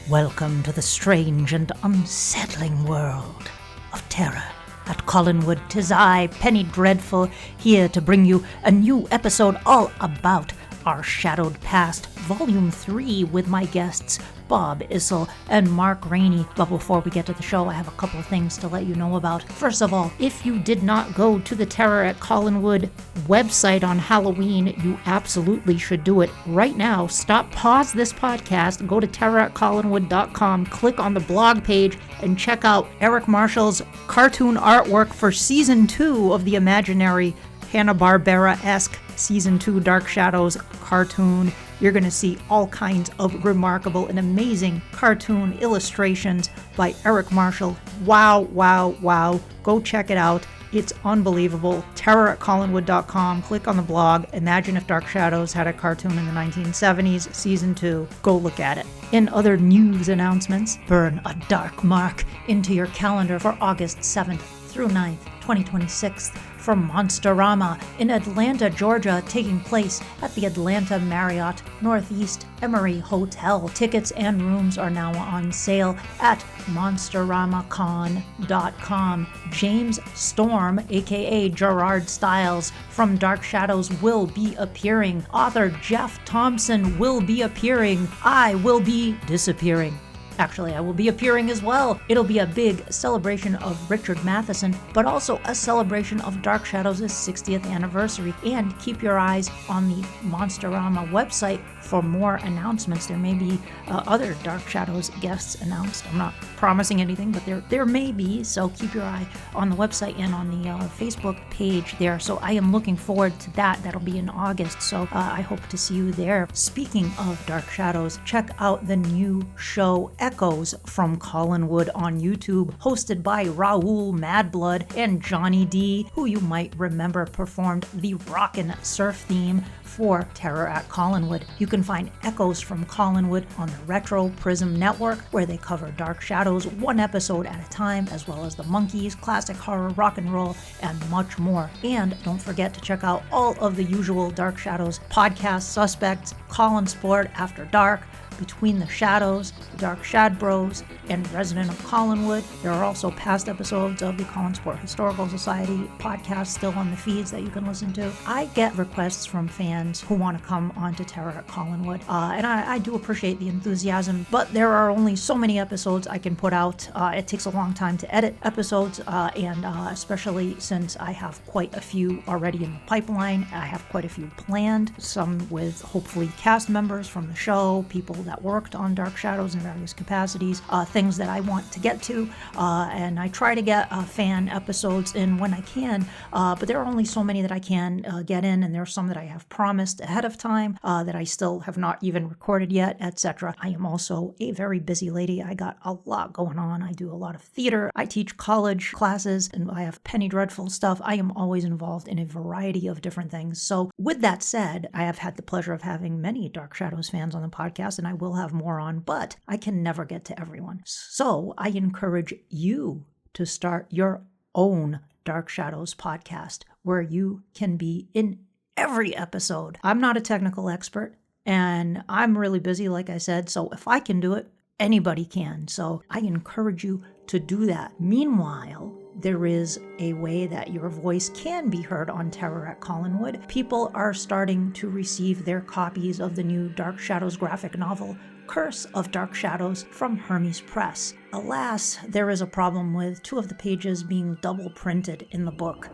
Welcome to the strange and unsettling world of terror. At Collinwood, 'tis I, Penny Dreadful, here to bring you a new episode all about our shadowed past, Volume 3, with my guests Bob, Issel, and Mark Rainey. But before we get to the show, I have a couple of things to let you know about. First of all, if you did not go to the Terror at Collinwood website on Halloween, you absolutely should do it right now. Pause this podcast, go to terroratcollinwood.com, click on the blog page, and check out Eric Marshall's cartoon artwork for Season 2 of the imaginary Hanna-Barbera-esque Season 2 Dark Shadows cartoon. You're going to see all kinds of remarkable and amazing cartoon illustrations by Eric Marshall. Wow, wow, wow. Go check it out. It's unbelievable. Terroratcollinwood.com. Click on the blog. Imagine if Dark Shadows had a cartoon in the 1970s, Season 2. Go look at it. In other news announcements, burn a dark mark into your calendar for August 7th through 9th, 2026. From Monsterama in Atlanta, Georgia, taking place at the Atlanta Marriott Northeast Emery Hotel. Tickets and rooms are now on sale at monsteramacon.com. James Storm, aka Gerard Stiles, from Dark Shadows will be appearing. Author Jeff Thompson will be appearing. I will be disappearing. Actually, I will be appearing as well. It'll be a big celebration of Richard Matheson, but also a celebration of Dark Shadows' 60th anniversary. And keep your eyes on the Monsterama website for more announcements. There may be other Dark Shadows guests announced. I'm not promising anything, but there may be, so keep your eye on the website and on the Facebook page there. So I am looking forward to that. That'll be in August, so I hope to see you there. Speaking of Dark Shadows, check out the new show Echoes from Collinwood on YouTube, hosted by Raoul Madblood and Johnny D, who you might remember performed the Rockin' Surf theme for Terror at Collinwood. You can find Echoes from Collinwood on the Retro Prism Network, where they cover Dark Shadows one episode at a time, as well as the Monkees, classic horror, rock and roll, and much more. And don't forget to check out all of the usual Dark Shadows podcast suspects: Colin Sport After Dark, Between the Shadows, the Dark Shad Bros, and Resident of Collinwood. There are also past episodes of the Colin Sport Historical Society podcast still on the feeds that you can listen to. I get requests from fans who want to come on to Terror at Collinwood, and I do appreciate the enthusiasm, but there are only so many episodes I can put out. It takes a long time to edit episodes, and especially since I have quite a few already in the pipeline. I have quite a few planned, some with hopefully cast members from the show, people that worked on Dark Shadows in various capacities, things that I want to get to, and I try to get fan episodes in when I can, but there are only so many that I can get in, and there are some that I have promised ahead of time that I still have not even recorded yet, etc. I am also a very busy lady. I got a lot going on. I do a lot of theater. I teach college classes, and I have Penny Dreadful stuff. I am always involved in a variety of different things. So with that said, I have had the pleasure of having many Dark Shadows fans on the podcast, and I will have more on, but I can never get to everyone. So I encourage you to start your own Dark Shadows podcast, where you can be in every episode. I'm not a technical expert, and I'm really busy, like I said, so if I can do it, anybody can. So I encourage you to do that. Meanwhile, there is a way that your voice can be heard on Terror at Collinwood. People are starting to receive their copies of the new Dark Shadows graphic novel, Curse of Dark Shadows, from Hermes Press. Alas, there is a problem with two of the pages being double printed in the book,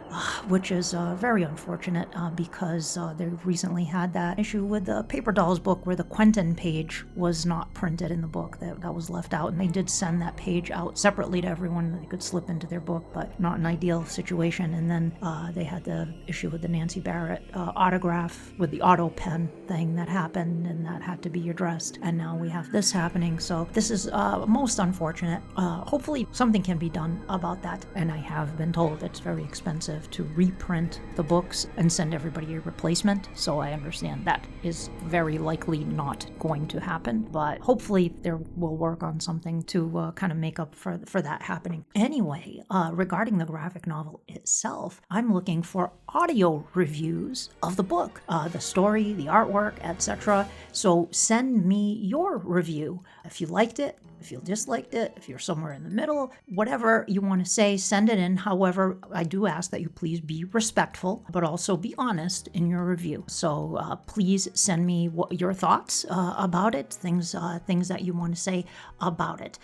which is very unfortunate because they recently had that issue with the Paper Dolls book where the Quentin page was not printed in the book. That was left out, and they did send that page out separately to everyone that they could slip into their book, but not an ideal situation. And then they had the issue with the Nancy Barrett autograph with the auto pen thing that happened, and that had to be addressed. And now we have this happening, so this is most unfortunate. unfortunate. Hopefully something can be done about that. And I have been told it's very expensive to reprint the books and send everybody a replacement. So I understand that is very likely not going to happen. But hopefully there will work on something to kind of make up for that happening. Anyway, regarding the graphic novel itself, I'm looking for audio reviews of the book, the story, the artwork, etc. So send me your review. If you liked it, if you disliked it, if you're somewhere in the middle, whatever you want to say, send it in. However, I do ask that you please be respectful, but also be honest in your review. So please send me your thoughts about it, things that you want to say about it.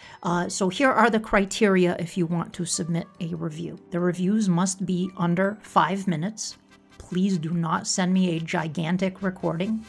So here are the criteria if you want to submit a review. The reviews must be under 5 minutes. Please do not send me a gigantic recording.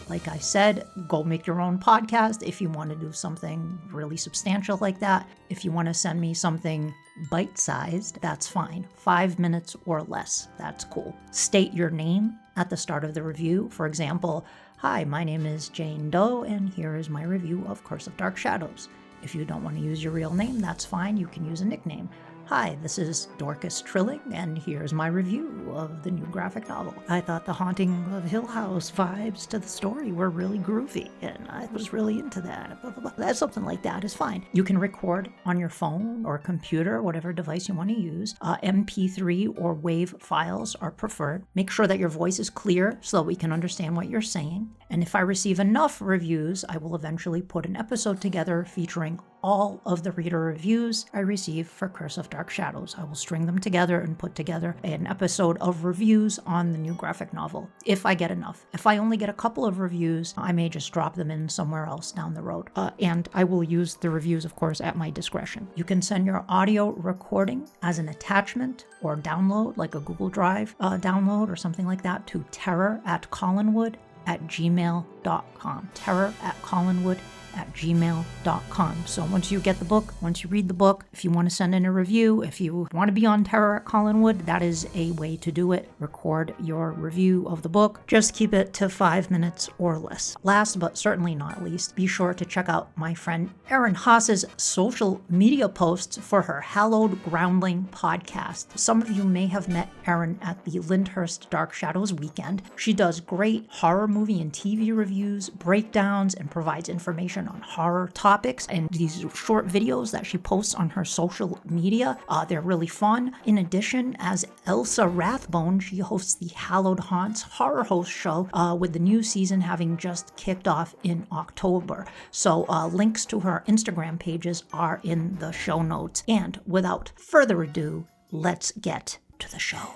Like I said, go make your own podcast if you want to do something really substantial like that. If you want to send me something bite-sized, that's fine. 5 minutes or less, that's cool. State your name at the start of the review. For example, hi, my name is Jane Doe, and here is my review of Curse of Dark Shadows. If you don't want to use your real name, that's fine. You can use a nickname. Hi, this is Dorcas Trilling, and here's my review of the new graphic novel. I thought the Haunting of Hill House vibes to the story were really groovy, and I was really into that. Blah, blah, blah. Something like that is fine. You can record on your phone or computer, whatever device you want to use. MP3 or WAV files are preferred. Make sure that your voice is clear so that we can understand what you're saying. And if I receive enough reviews, I will eventually put an episode together featuring all of the reader reviews I receive for Curse of Dark Shadows. I will string them together and put together an episode of reviews on the new graphic novel, if I get enough. If I only get a couple of reviews, I may just drop them in somewhere else down the road. And I will use the reviews, of course, at my discretion. You can send your audio recording as an attachment or download, like a Google Drive download or something like that, to terror@collinwood@gmail.com. terror@collinwood@gmail.com. So once you get the book, once you read the book, if you want to send in a review, if you want to be on Terror at Collinwood, that is a way to do it. Record your review of the book. Just keep it to 5 minutes or less. Last but certainly not least, be sure to check out my friend Erin Haas's social media posts for her Hallowed Groundling podcast. Some of you may have met Erin at the Lyndhurst Dark Shadows weekend. She does great horror movie and TV reviews, breakdowns, and provides information on horror topics, and these short videos that she posts on her social media, they're really fun. In addition, as Elsa Rathbone, she hosts the Hallowed Haunts horror host show, with the new season having just kicked off in October. So links to her Instagram pages are in the show notes. And without further ado, let's get to the show.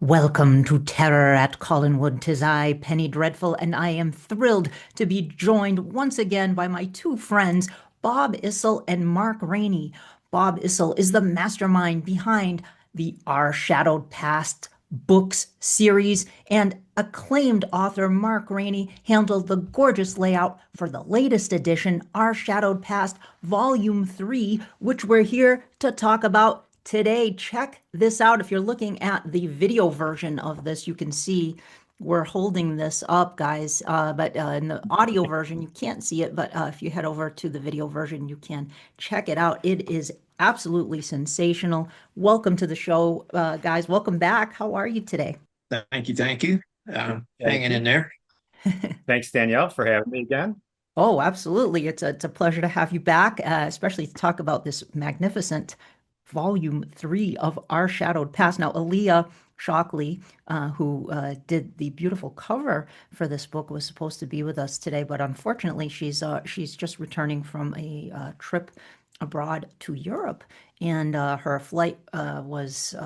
Welcome to Terror at Collinwood. 'Tis I, Penny Dreadful, and I am thrilled to be joined once again by my two friends, Bob Issel and Mark Rainey. Bob Issel is the mastermind behind the Our Shadowed Past books series, and acclaimed author Mark Rainey handled the gorgeous layout for the latest edition, Our Shadowed Past Volume 3, which we're here to talk about today. Check this out. If you're looking at the video version of this, you can see we're holding this up, guys, but in the audio version, you can't see it, but if you head over to the video version, you can check it out. It is absolutely sensational. Welcome to the show, guys. Welcome back. How are you today? Thank you. Hanging in there. Thanks, Danielle, for having me again. Oh, absolutely. It's a pleasure to have you back, especially to talk about this magnificent Volume 3 of Our Shadowed Past. Now, Aaliyah Shockley, who did the beautiful cover for this book, was supposed to be with us today, but unfortunately, she's just returning from a trip abroad to Europe, and her flight was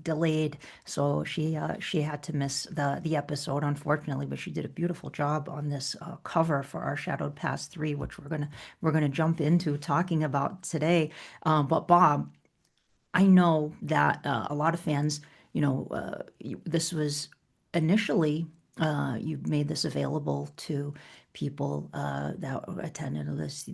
delayed, so she had to miss the episode, unfortunately. But she did a beautiful job on this cover for our Shadowed Past 3, which we're gonna jump into talking about today. But Bob, I know that a lot of fans, this was initially, you made this available to people that attended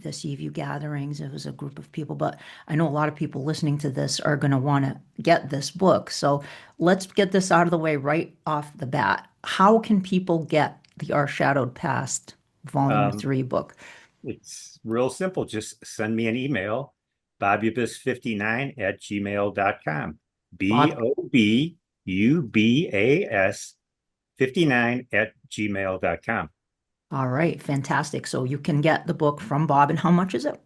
the Seaview gatherings. It was a group of people, but I know a lot of people listening to this are going to want to get this book. So let's get this out of the way right off the bat. How can people get the Our Shadowed Past Volume 3 book? It's real simple. Just send me an email, bobubas59@gmail.com. BOBUBAS59@gmail.com. All right, fantastic. So you can get the book from Bob, and how much is it?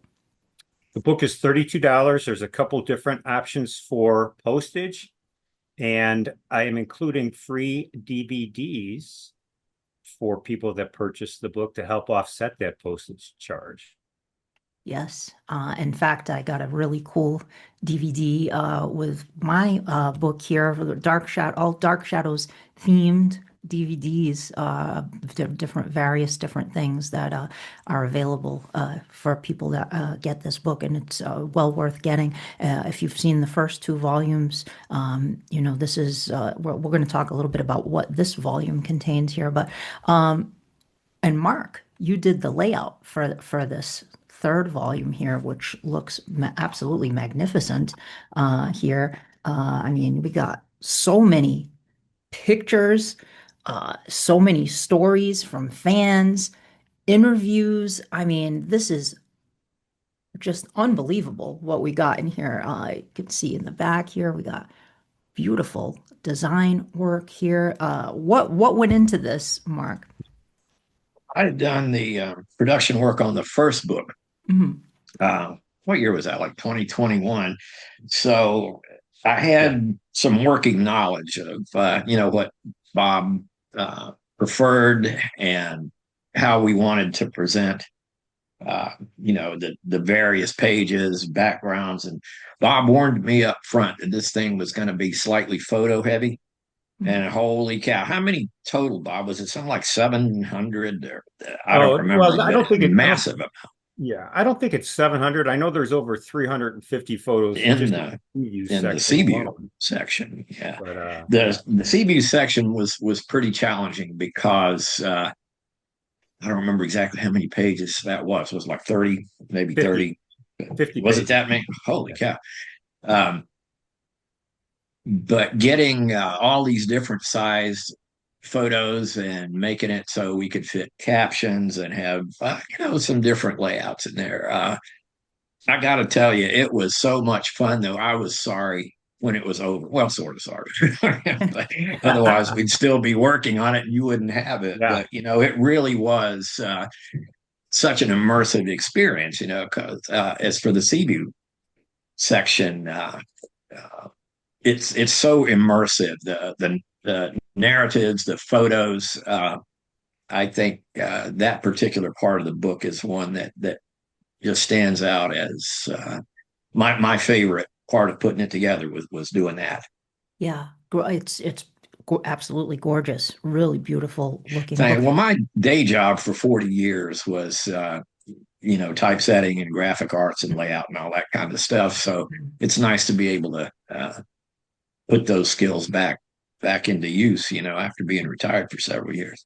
The book is $32. There's a couple different options for postage, and I am including free DVDs for people that purchase the book to help offset that postage charge. Yes. In fact, I got a really cool DVD with my book here, for the all Dark Shadows themed DVDs, various different things that are available for people that get this book, and it's well worth getting. If you've seen the first 2 volumes, this is we're going to talk a little bit about what this volume contains here. But and Mark, you did the layout for this 3rd volume here, which looks absolutely magnificent here. I mean, we got so many pictures, so many stories from fans, interviews. I mean, this is just unbelievable what we got in here. You can see in the back here, we got beautiful design work here. What went into this, Mark? I had done the production work on the first book. What year was that? Like 2021. So I had some working knowledge of what Bob preferred and how we wanted to present the various pages, backgrounds. And Bob warned me up front that this thing was going to be slightly photo heavy. And holy cow, how many total, Bob? Was it something like 700? Or, I don't remember. Well, I don't think it's massive amount. Yeah, I don't think it's 700. I know there's over 350 photos in just the section Seaview alone. section. Yeah, But, the Seaview section was pretty challenging because I don't remember exactly how many pages that was. It was like 30, maybe 50. 30. Was it that many? Holy cow. But getting all these different sized photos and making it so we could fit captions and have some different layouts in there. I got to tell you, it was so much fun, though. I was sorry when it was over. Well, sort of sorry. But otherwise, we'd still be working on it and you wouldn't have it. Yeah. But, it really was such an immersive experience, because as for the Seaview section, it's so immersive. The narratives, the photos. I think that particular part of the book is one that just stands out as my favorite part of putting it together was doing that. Yeah, it's absolutely gorgeous, really beautiful looking. Well, my day job for 40 years was typesetting and graphic arts and layout and all that kind of stuff. So it's nice to be able to put those skills back into use, after being retired for several years.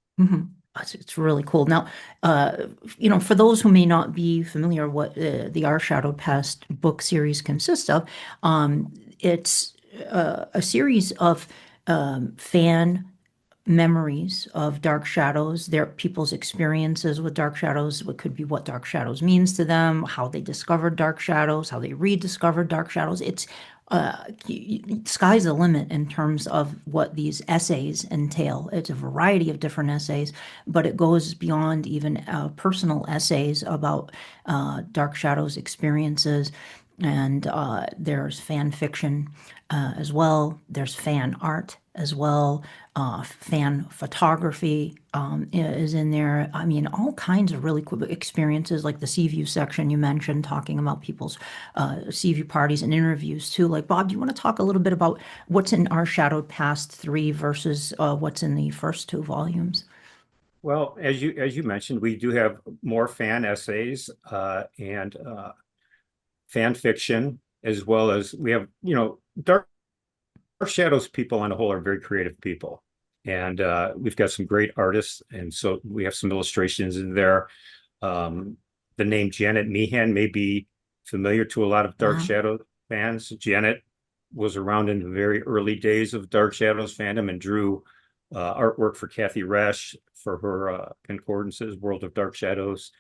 It's really cool. Now, for those who may not be familiar what the Our Shadowed Past book series consists of, it's a series of fan memories of Dark Shadows, their people's experiences with Dark Shadows, what could be what Dark Shadows means to them, how they discovered Dark Shadows, how they rediscovered Dark Shadows. It's sky's the limit in terms of what these essays entail. It's a variety of different essays, but it goes beyond even personal essays about Dark Shadows experiences. And there's fan fiction as well. There's fan art as well. Fan photography is in there. I mean, all kinds of really cool experiences, like the Seaview section you mentioned, talking about people's Seaview parties and interviews too. Like, Bob, do you want to talk a little bit about what's in Our Shadowed Past 3 versus what's in the first 2 volumes? Well, as you mentioned, we do have more fan essays and fan fiction, as well as we have, Dark Shadows people on the whole are very creative people. And we've got some great artists. And so we have some illustrations in there. The name Janet Meehan may be familiar to a lot of Dark Shadows fans. Janet was around in the very early days of Dark Shadows fandom and drew artwork for Kathy Resch for her concordances, World of Dark Shadows,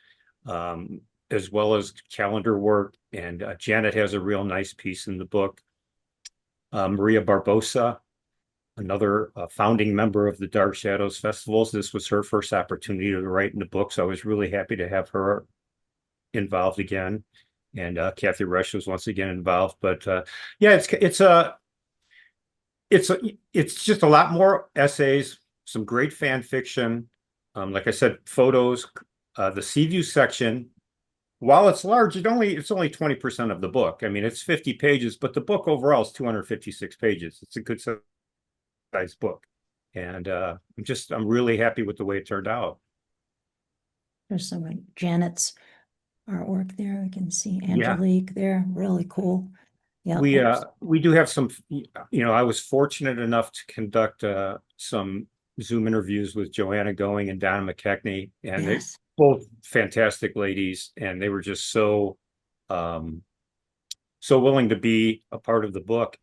as well as calendar work. And Janet has a real nice piece in the book. Maria Barbosa, another founding member of the Dark Shadows festivals. This was her first opportunity to write in the book, so I was really happy to have her involved again. And Kathy Resch was once again involved. But yeah, it's just a lot more essays, some great fan fiction. Like I said, photos. The Seaview section, while it's large, it's only 20% of the book. I mean, it's 50 pages, but the book overall is 256 pages. It's a good sized book. And I'm really happy with the way it turned out. There's some Janet's artwork there. I can see Angelique there. Really cool. Yeah. We do have some, I was fortunate enough to conduct some Zoom interviews with Joanna Going and Donna McKechnie, and they're both fantastic ladies, and they were just so willing to be a part of the book.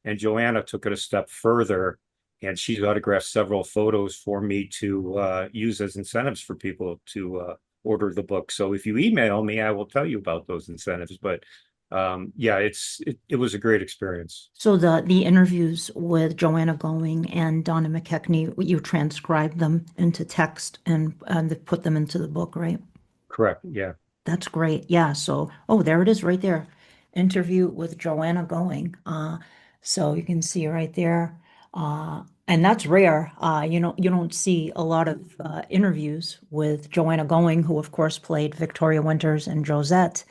And Joanna took it a step further, and she's autographed several photos for me to use as incentives for people to order the book. So if you email me, I will tell you about those incentives. But yeah, it was a great experience. So the interviews with Joanna Going and Donna McKechnie, you transcribed them into text and put them into the book, right? Correct. Yeah. That's great. Yeah. So, there it is right there. Interview with Joanna Going. So you can see right there. And that's rare. You don't see a lot of interviews with Joanna Going, who of course played Victoria Winters and Josette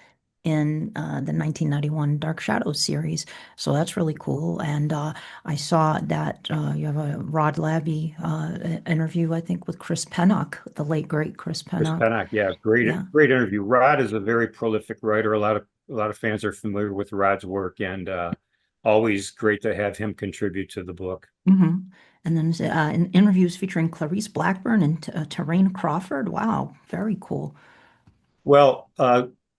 in the 1991 Dark Shadows series. So that's really cool. And I saw that you have a Rod Labby interview, I think, with Chris Pennock, the late great Chris Pennock. Chris Pennock, yeah, great interview. Rod is a very prolific writer. A lot of fans are familiar with Rod's work, and always great to have him contribute to the book. Mm-hmm. And then in interviews featuring Clarice Blackburn and Terrain Crawford. Wow, very cool. Well,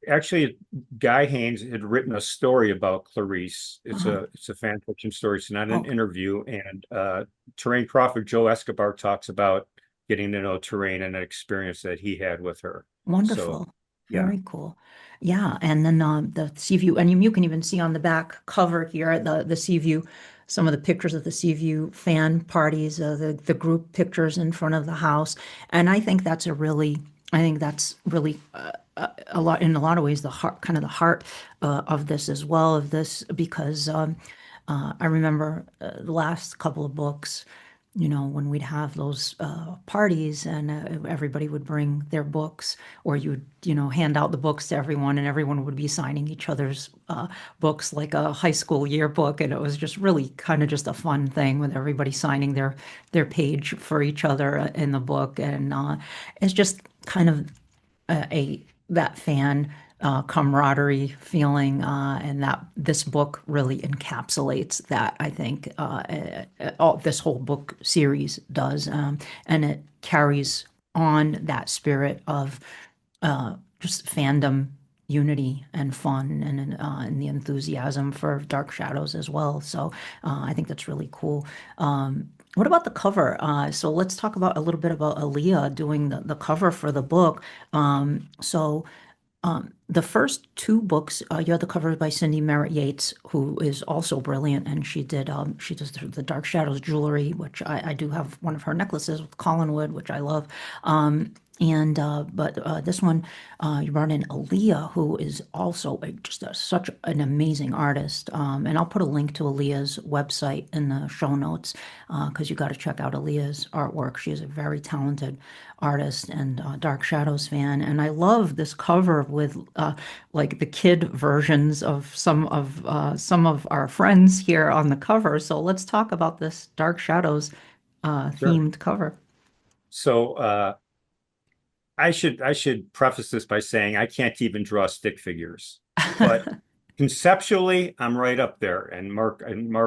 actually, Guy Haynes had written a story about Clarice. It's a fan fiction story. It's not an interview. And Terrain Crawford, Joe Escobar, talks about getting to know Terrain and an experience that he had with her. Wonderful. So, very cool. Yeah, and then the Seaview, and you can even see on the back cover here the Seaview, some of the pictures of the Seaview fan parties, the group pictures in front of the house, and I think that's really a lot, in a lot of ways, the heart of this as well, because I remember the last couple of books, when we'd have those parties and everybody would bring their books, or you would, hand out the books to everyone, and everyone would be signing each other's books like a high school yearbook. And it was just really kind of just a fun thing with everybody signing their page for each other in the book. And it's just kind of that fan camaraderie feeling, and that this book really encapsulates that. I think this whole book series does, and it carries on that spirit of just fandom unity and fun, and the enthusiasm for Dark Shadows as well. So I think that's really cool. What about the cover? So let's talk about a little bit about Aaliyah doing the cover for the book. The first 2 books, you had the covers by Cindy Merritt Yates, who is also brilliant, and she does the Dark Shadows jewelry, which I do have one of her necklaces with Collinwood, which I love. And this one, you brought in Aaliyah, who is also such an amazing artist. And I'll put a link to Aaliyah's website in the show notes because you got to check out Aaliyah's artwork. She is a very talented artist and Dark Shadows fan. And I love this cover with like the kid versions of some of our friends here on the cover. So let's talk about this Dark Shadows Sure. themed cover. So I should preface this by saying I can't even draw stick figures, but conceptually I'm right up there, and Mark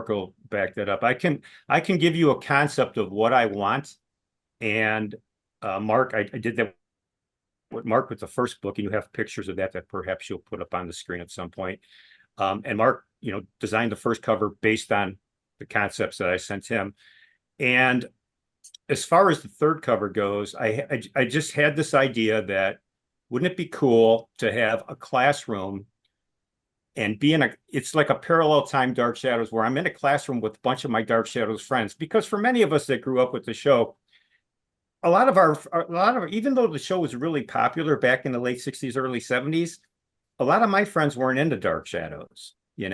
will back that up. I can give you a concept of what I want, and Mark, I did that with Mark with the first book, and you have pictures of that perhaps you'll put up on the screen at some point. And Mark, designed the first cover based on the concepts that I sent him, and as far as the third cover goes, I just had this idea that wouldn't it be cool to have a classroom and it's like a parallel time Dark Shadows where I'm in a classroom with a bunch of my Dark Shadows friends, because for many of us that grew up with the show, even though the show was really popular back in the late 60s, early 70s, a lot of my friends weren't into Dark Shadows. 3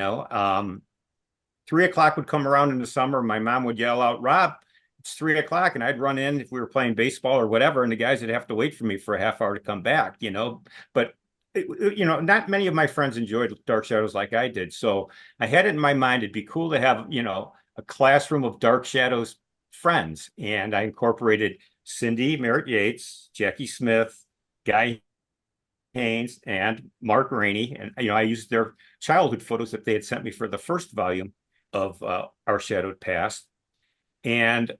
o'clock would come around in the summer, my mom would yell out, "Rob, it's 3 o'clock," and I'd run in if we were playing baseball or whatever, and the guys would have to wait for me for a half hour to come back, But not many of my friends enjoyed Dark Shadows like I did. So I had it in my mind it'd be cool to have, a classroom of Dark Shadows friends. And I incorporated Cindy Merritt Yates, Jackie Smith, Guy Haynes, and Mark Rainey. And I used their childhood photos that they had sent me for the first volume of Our Shadowed Past. And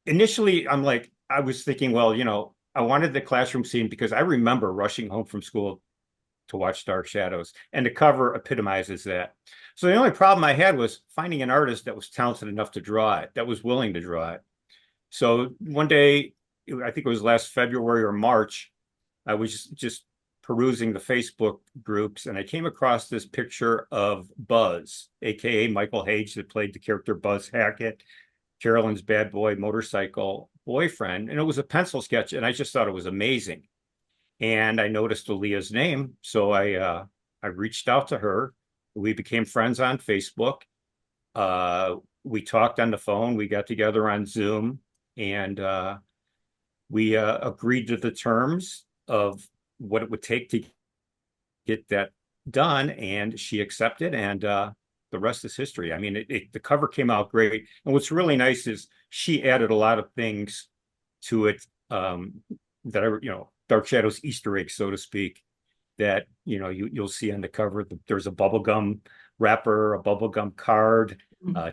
initially, I was thinking, well, I wanted the classroom scene because I remember rushing home from school to watch Dark Shadows, and the cover epitomizes that. So the only problem I had was finding an artist that was talented enough to draw it, that was willing to draw it. So one day, I think it was last February or March, I was just perusing the Facebook groups, and I came across this picture of Buzz, aka Michael Hage, that played the character Buzz Hackett, Carolyn's bad boy motorcycle boyfriend, and it was a pencil sketch, and I just thought it was amazing. And I noticed Aaliyah's name, so I reached out to her. We became friends on Facebook. We talked on the phone. We got together on Zoom, and we agreed to the terms of what it would take to get that done, and she accepted, and the rest is history. I mean, the cover came out great, and what's really nice is she added a lot of things to it that Dark Shadows Easter eggs, so to speak, that you'll see on the cover. There's a bubblegum wrapper, a bubblegum card,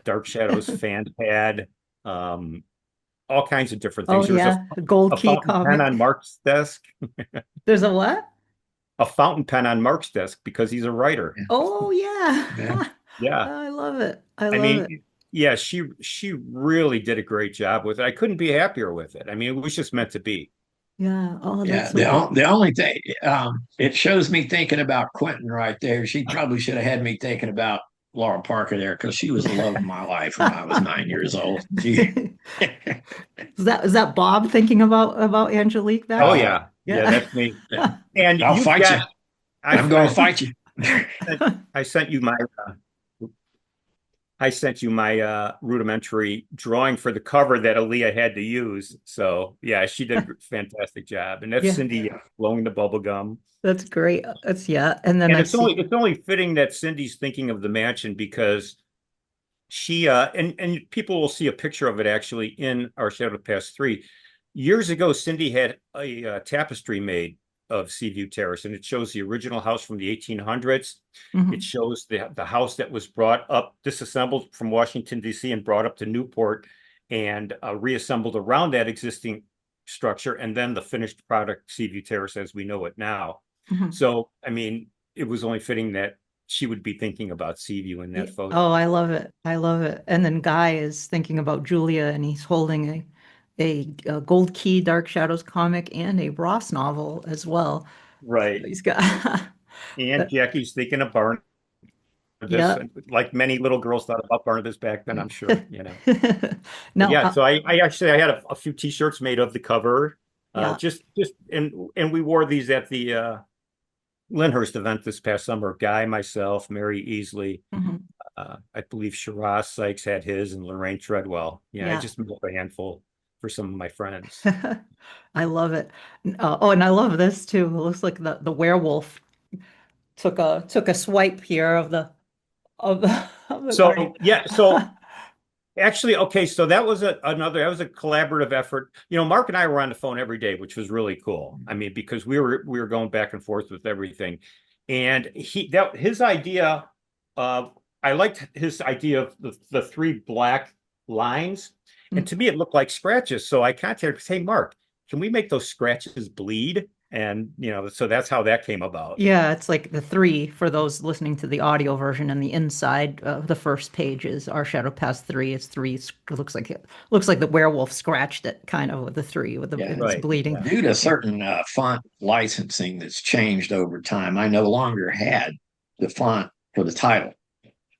Dark Shadows fan pad, all kinds of different things. Oh, There's a gold a key fountain comic. pen on Mark's desk. There's a what? A fountain pen on Mark's desk because he's a writer. Oh, yeah. Yeah. I love it. I I love mean, it. yeah, she really did a great job with it. I couldn't be happier with it. I mean, it was just meant to be. Yeah. Oh, Yeah, that's so cool. the only thing it shows me thinking about Quentin right there. She probably should have had me thinking about Laura Parker there because she was the love of my life when I was 9 years old. Is that Bob thinking about Angelique back Oh there? yeah. Yeah, that's me. And I'll fight you. I'm going to fight you. I sent you my rudimentary drawing for the cover that Aaliyah had to use. So yeah, she did a fantastic job. And that's Yeah. Cindy blowing the bubble gum. That's great. And then And I it's see. only fitting that Cindy's thinking of the mansion because she and people will see a picture of it actually in Our Shadowed Past 3. Years ago, Cindy had a tapestry made of Seaview Terrace, and it shows the original house from the 1800s. Mhm. It shows the house that was brought up, disassembled from Washington, D.C., and brought up to Newport and reassembled around that existing structure, and then the finished product, Seaview Terrace, as we know it now. Mhm. So, I mean, it was only fitting that she would be thinking about Seaview in that photo. Oh, I love it. I love it. And then Guy is thinking about Julia, and he's holding a Gold Key Dark Shadows comic and a Ross novel as well. Right. So he's got. And Jackie's thinking of Barnabas, Yeah. like many little girls thought about Barnabas back then, I'm sure, No, Yeah, so I actually had a few t-shirts made of the cover. Yeah. And we wore these at the Lyndhurst event this past summer. Guy, myself, Mary Easley, I believe Shiraz Sykes had his, and Lorraine Treadwell. Yeah, I just made up a handful for some of my friends. I love it. Oh, and I love this too. It looks like the werewolf took a swipe here of the of the card. So yeah, so actually, okay, so that was a collaborative effort. You know, Mark and I were on the phone every day, which was really cool. I mean, because we were going back and forth with everything. And his idea, I liked his idea of the three black lines. And to me, it looked like scratches. So I contacted him, hey, Mark, can we make those scratches bleed? And, you know, so that's how that came about. Yeah, it's like the three for those listening to the audio version, and the inside of the first page is Our Shadow Past Three. It's three. It looks like the werewolf scratched it kind of with the three with the it's bleeding. Due to certain font licensing that's changed over time, I no longer had the font for the title.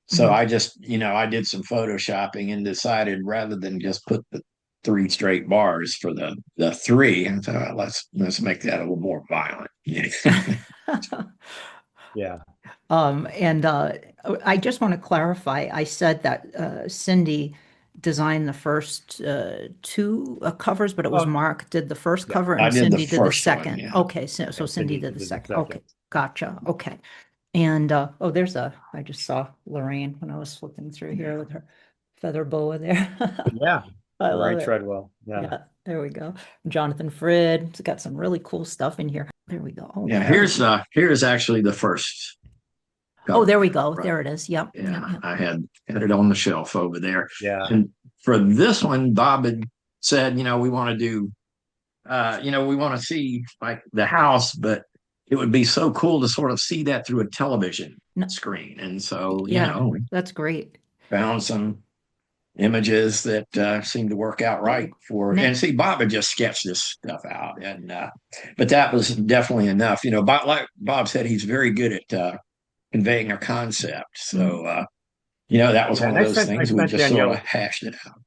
So I just, I did some photoshopping and decided rather than just put the three straight bars for the three, and so let's make that a little more violent. Yeah. And I just want to clarify. I said that Cindy designed the first two covers, but it was Mark did the first cover and Cindy did the second. Yeah. Okay, so Cindy did the second. Okay, gotcha. Okay. And I just saw Lorraine when I was flipping through here with her feather boa there. Yeah. I love it. Treadwell. Yeah, there we go. Jonathan Frid. It's got some really cool stuff in here. There we go. Oh, yeah, here's actually the first cover. Oh, there we go. There it is. Yep. Yeah, I had it on the shelf over there. Yeah. And for this one, Bob had said, we want to do, we want to see like the house, but it would be so cool to sort of see that through a television screen. And so, that's great. Found some images that seemed to work out right and see, Bob had just sketched this stuff out, and but that was definitely enough. Bob, like Bob said, he's very good at conveying a concept. So that was one of those things we just sort of hashed it out.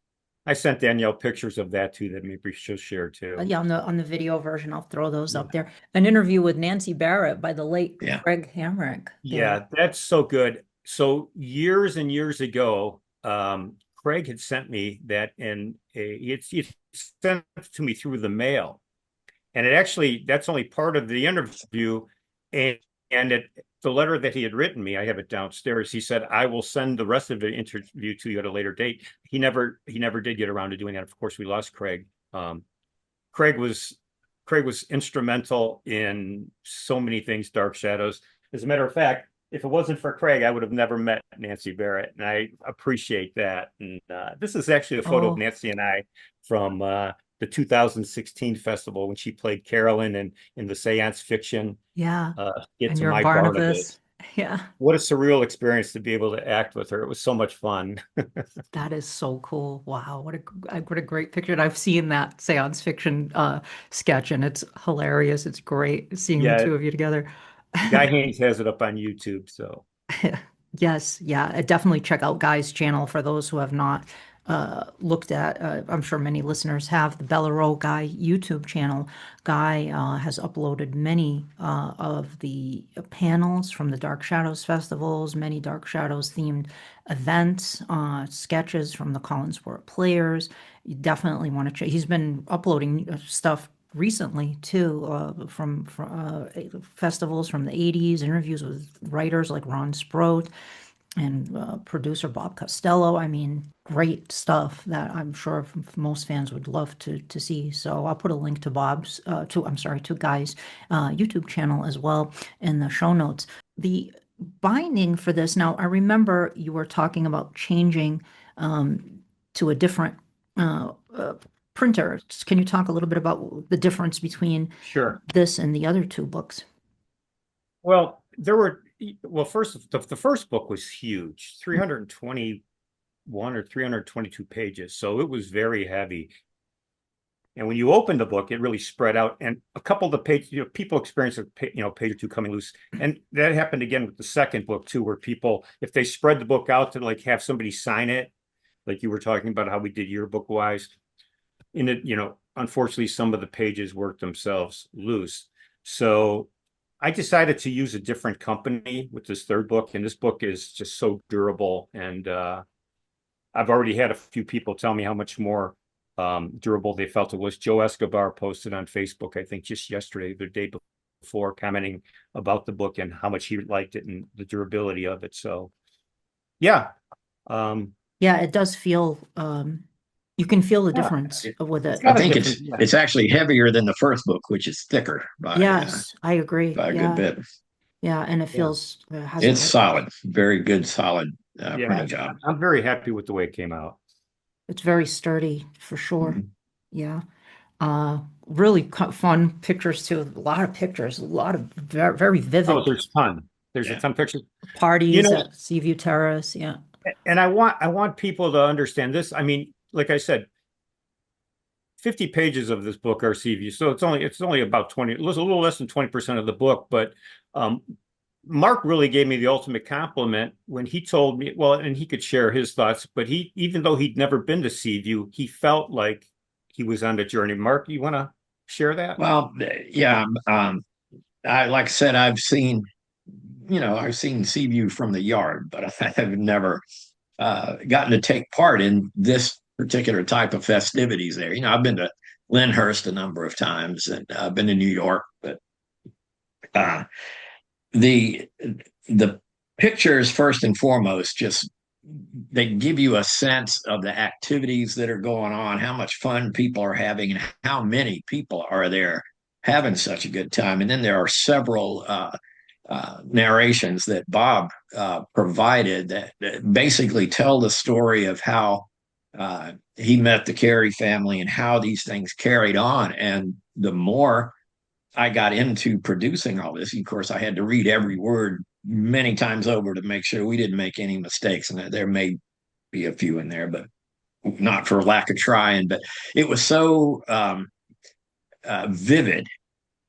I sent Danielle pictures of that too that maybe she'll share too. Yeah, on the video version, I'll throw those up there. An interview with Nancy Barrett by the late Craig Hamrick. Yeah, that's so good. So years and years ago, Craig had sent me that, and he sent it to me through the mail. And that's only part of the interview. And the letter that he had written me, I have it downstairs. He said, I will send the rest of the interview to you at a later date. He never did get around to doing that. Of course, we lost Craig. Craig was instrumental in so many things, Dark Shadows. As a matter of fact, if it wasn't for Craig, I would have never met Nancy Barrett, and I appreciate that. And this is actually a photo of Nancy and I from the 2016 festival when she played Carolyn in the Seance Fiction. Yeah. It's My Barnabas. Yeah. What a surreal experience to be able to act with her. It was so much fun. That is so cool. Wow. What a great picture. And I've seen that Seance Fiction sketch, and it's hilarious. It's great seeing the two of you together. Guy Haynes has it up on YouTube. So yes. Yeah. Definitely check out Guy's channel for those who have not looked at. I'm sure many listeners have the Bellaro Guy YouTube channel. Guy has uploaded many of the panels from the Dark Shadows festivals, many Dark Shadows themed events, sketches from the Collinwood players. You definitely want to check. He's been uploading stuff recently too, from festivals from the 80s, interviews with writers like Ron Sproat and producer Bob Costello. I mean, great stuff that I'm sure most fans would love to see. So I'll put a link to Guy's YouTube channel as well in the show notes. The binding for this, now I remember you were talking about changing to a different printer. Can you talk a little bit about the difference between this and the other two books? Well, first, the first book was huge, 321 or 322 pages. So it was very heavy. And when you open the book, it really spread out. And a couple of the pages, people experience a page or two coming loose. And that happened again with the second book too, where people, if they spread the book out to like have somebody sign it, like you were talking about how we did yearbook wise, in it, unfortunately, some of the pages worked themselves loose. So I decided to use a different company with this third book, and this book is just so durable. And I've already had a few people tell me how much more durable they felt it was. Joe Escobar posted on Facebook, I think just yesterday, the day before, commenting about the book and how much he liked it and the durability of it. So, yeah. Yeah, it does feel, you can feel the difference with it. I think it's actually heavier than the first book, which is thicker. Yes, I agree. By a good bit. Yeah, and it feels it's solid, very good, solid printing job. I'm very happy with the way it came out. It's very sturdy for sure. Yeah. Really fun pictures too. A lot of pictures, a lot of very, very vivid. Oh, there's a ton of pictures. Parties at Seaview Terrace. Yeah. And I want people to understand this. I mean, like I said, 50 pages of this book are Seaview, so it's only about 20, a little less than 20% of the book. But Mark really gave me the ultimate compliment when he told me, well, and he could share his thoughts, but even though he'd never been to Seaview, he felt like he was on the journey. Mark, you want to share that? Well, yeah. Like I said, I've seen Seaview from the yard, but I have never gotten to take part in this particular type of festivities there. I've been to Lyndhurst a number of times, and I've been to New York, but the pictures, first and foremost, just they give you a sense of the activities that are going on, how much fun people are having, and how many people are there having such a good time. And then there are several narrations that Bob provided that basically tell the story of how he met the Carey family and how these things carried on. And the more I got into producing all this, of course, I had to read every word many times over to make sure we didn't make any mistakes. And there may be a few in there, but not for lack of trying. But it was so vivid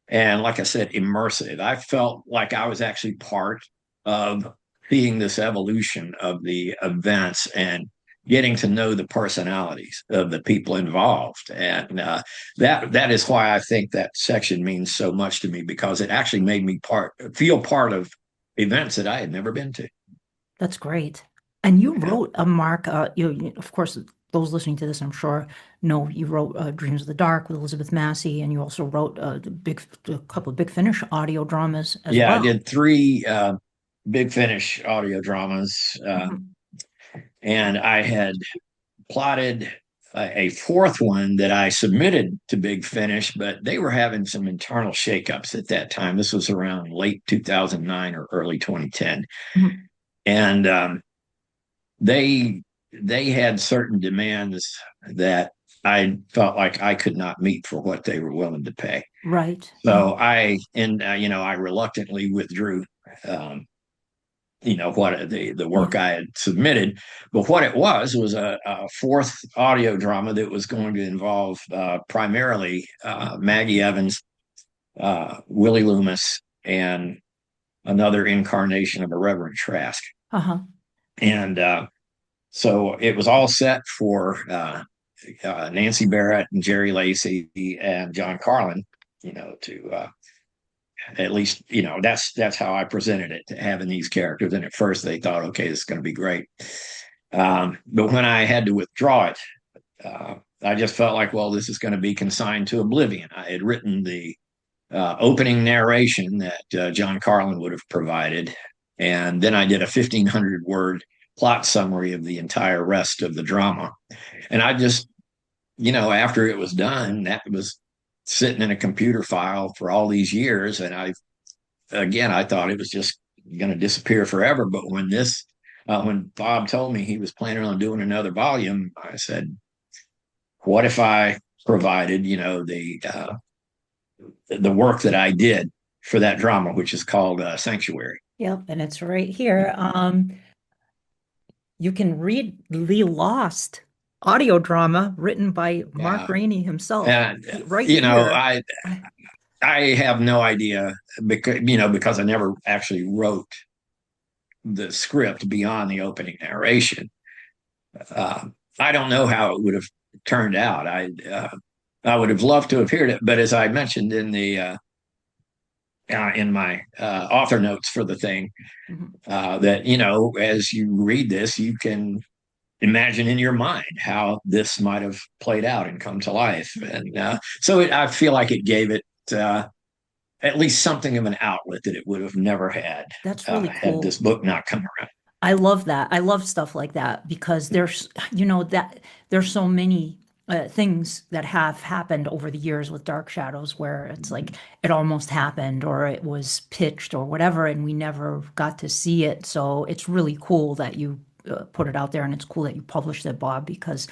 and, like I said, immersive. I felt like I was actually part of seeing this evolution of the events and getting to know the personalities of the people involved. And that is why I think that section means so much to me, because it actually made me feel part of events that I had never been to. That's great. And you wrote Mark, of course, those listening to this, I'm sure, know you wrote Dreams of the Dark with Elizabeth Massey, and you also wrote a couple of Big Finish audio dramas as well. Yeah, I did 3 Big Finish audio dramas. And I had plotted a 4th one that I submitted to Big Finish, but they were having some internal shakeups at that time. This was around late 2009 or early 2010. And they had certain demands that I felt like I could not meet for what they were willing to pay. Right. So I reluctantly withdrew what the work I had submitted. But what it was a 4th audio drama that was going to involve primarily Maggie Evans, Willie Loomis, and another incarnation of a Reverend Trask. And so it was all set for Nancy Barrett and Jerry Lacey and John Carlin, to at least, that's how I presented it, to having these characters. And at first they thought, okay, this is going to be great. But when I had to withdraw it, I just felt like, well, this is going to be consigned to oblivion. I had written the opening narration that John Carlin would have provided. And then I did a 1,500 word plot summary of the entire rest of the drama. And I just, after it was done, that was sitting in a computer file for all these years. And I thought it was just going to disappear forever. But when Bob told me he was planning on doing another volume, I said, what if I provided, the work that I did for that drama, which is called Sanctuary. Yep. And it's right here. You can read the Lost audio drama written by Mark Rainey himself. Right here. I have no idea because I never actually wrote the script beyond the opening narration. I don't know how it would have turned out. I would have loved to have heard it, but as I mentioned in my author notes for the thing, that as you read this, you can imagine in your mind how this might have played out and come to life, and I feel like it gave it at least something of an outlet that it would have never had That's really had cool. this book not come around. I love that. I love stuff like that because there's so many things that have happened over the years with Dark Shadows where it's like it almost happened or it was pitched or whatever, and we never got to see it. So it's really cool that you put it out there, and it's cool that you published it, Bob, because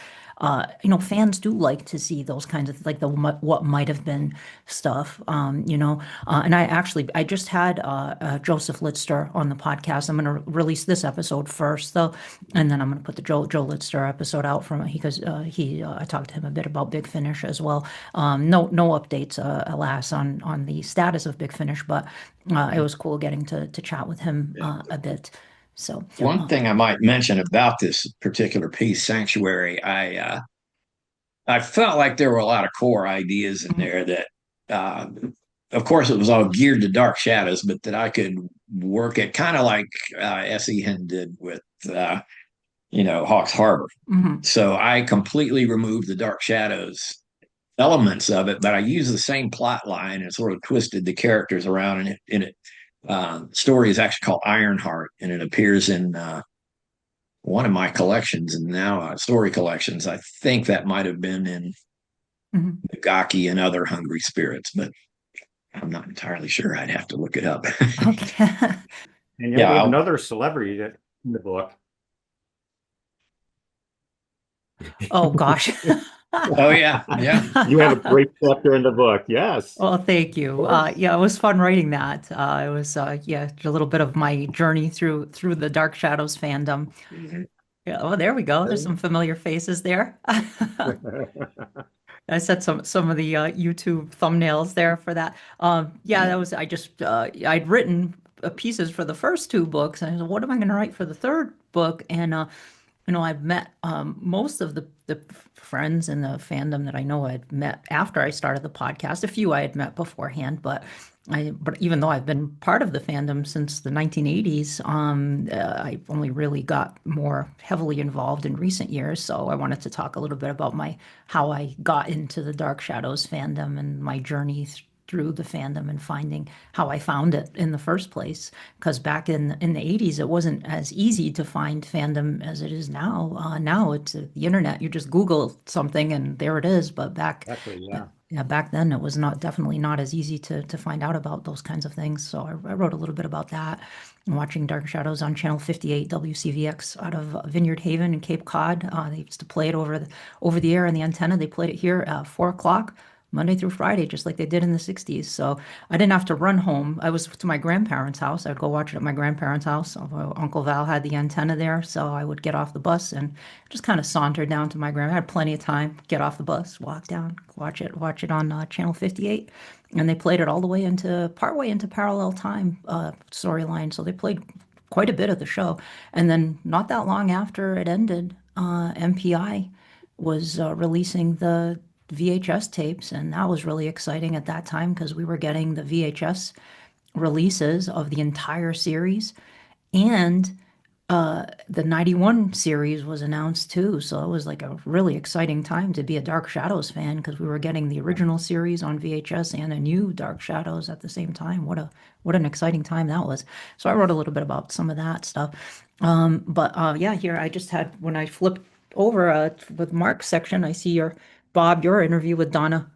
fans do like to see those kinds of like the what might have been stuff, and I just had Joseph Litster on the podcast. I'm going to release this episode first, though, and then I'm going to put the Joe Litster episode out from because I talked to him a bit about Big Finish as well. No updates, alas, on the status of Big Finish, but it was cool getting to chat with him a bit. So one thing I might mention about this particular piece, Sanctuary, I felt like there were a lot of core ideas in there that, of course, it was all geared to Dark Shadows, but that I could work it kind of like S.E. Hen did with, Hawks Harbor. So I completely removed the Dark Shadows elements of it, but I used the same plot line and sort of twisted the characters around. And it story is actually called Ironheart, and it appears in one of my collections and now story collections. I think that might have been in Gaki and Other Hungry Spirits, but I'm not entirely sure. I'd have to look it up. Okay. And you have another celebrity in the book. Oh gosh. Oh yeah. You have a great chapter in the book. Yes. Well, thank you. Yeah, it was fun writing that. It was a little bit of my journey through the Dark Shadows fandom. Yeah. Oh, there we go. There's some familiar faces there. I set some of the YouTube thumbnails there for that. That was I'd written pieces for the first two books, and I said, what am I going to write for the third book? And I've met most of the friends in the fandom that I know I'd met after I started the podcast. A few I had met beforehand, but even though I've been part of the fandom since the 1980s, I only really got more heavily involved in recent years. So I wanted to talk a little bit about how I got into the Dark Shadows fandom and my journey through the fandom and finding how I found it in the first place. Because back in the 80s, it wasn't as easy to find fandom as it is now. Now it's the internet. You just Google something and there it is. But back then it was definitely not as easy to find out about those kinds of things. So I wrote a little bit about that. I'm watching Dark Shadows on Channel 58 WCVX out of Vineyard Haven in Cape Cod. They used to play it over the air and the antenna. They played it here at 4 o'clock. Monday through Friday, just like they did in the 60s. So I didn't have to run home. I was to my grandparents' house. I'd go watch it at my grandparents' house. Uncle Val had the antenna there, so I would get off the bus and just kind of saunter down to my I had plenty of time, get off the bus, walk down, watch it on Channel 58. And they played it all the way partway into Parallel Time storyline. So they played quite a bit of the show. And then not that long after it ended, MPI was releasing the VHS tapes, and that was really exciting at that time because we were getting the VHS releases of the entire series, and the 91 series was announced too. So it was like a really exciting time to be a Dark Shadows fan because we were getting the original series on VHS and a new Dark Shadows at the same time. What an exciting time that was. So I wrote a little bit about some of that stuff. Here I just had, when I flipped over with Mark's section, I see Bob, your interview with Donna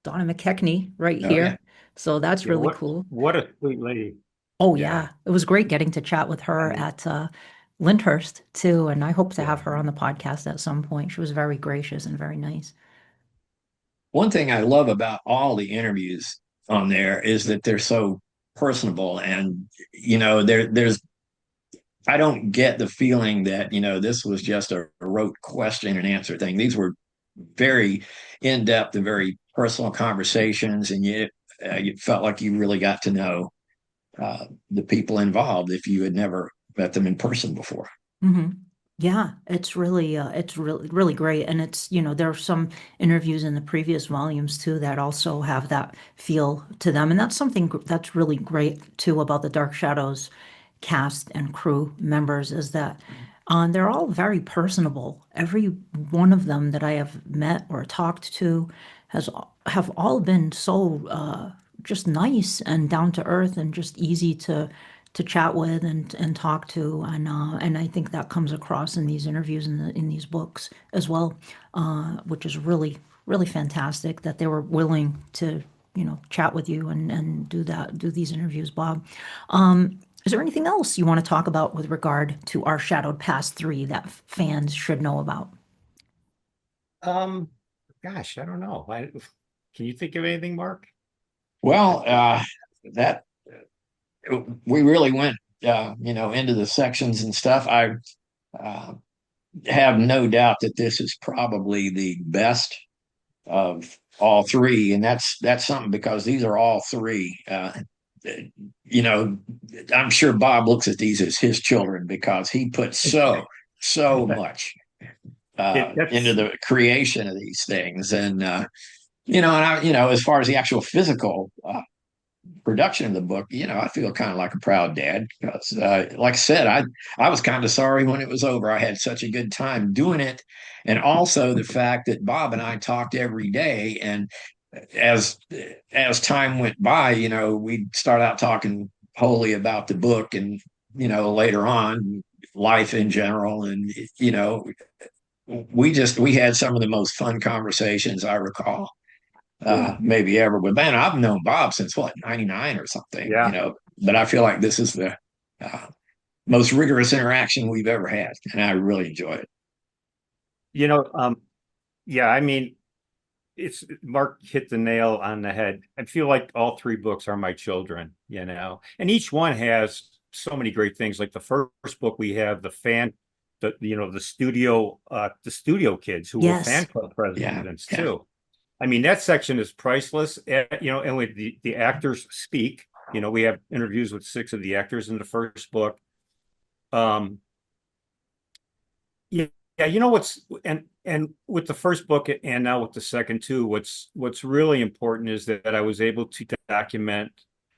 McKechnie right here. Yeah. So that's really cool. What a sweet lady. Oh, yeah. It was great getting to chat with her at Lyndhurst, too. And I hope to have her on the podcast at some point. She was very gracious and very nice. One thing I love about all the interviews on there is that they're so personable. And, there's I don't get the feeling that, this was just a rote question and answer thing. These were very in-depth and very personal conversations, and you felt like you really got to know the people involved if you had never met them in person before. Yeah, it's really great. And it's, there are some interviews in the previous volumes too that also have that feel to them. And that's something that's really great too about the Dark Shadows cast and crew members is that they're all very personable. Every one of them that I have met or talked to have all been so just nice and down to earth and just easy to chat with and talk to, and I think that comes across in these interviews and in these books as well, which is really fantastic that they were willing to chat with you and do these interviews, Bob. Is there anything else you want to talk about with regard to our Shadowed Past 3 that fans should know about? Um, Gosh, I don't know. Can you think of anything, Mark? Well, that we really went, into the sections and stuff. I uh, have no doubt that this is probably the best of all three, and that's something because these are all three. You know, I'm sure Bob looks at these as his children because he put so much into That's the creation of these things, and as far as the actual physical production of the book, I feel kind of like a proud dad because, like I said, I was kind of sorry when it was over. I had such a good time doing it, and also the fact that Bob and I talked every day, and as time went by, we'd start out talking wholly about the book, and later on, life in general, and we had some of the most fun conversations I recall maybe ever. But man, I've known Bob since what, 99 or something, yeah. but I feel like this is the uh, most rigorous interaction we've ever had. And I really enjoy it. You know, yeah, I mean, it's Mark hit the nail on the head. I feel like all three books are my children, and each one has so many great things. Like the first book we have the studio kids who were fan Yes. club Yeah. presidents Yeah. too. I mean, that section is priceless. And with the actors speak, we have interviews with 6 of the actors in the first book. Yeah, what's and with the first book and now with the second too, what's really important is that I was able to document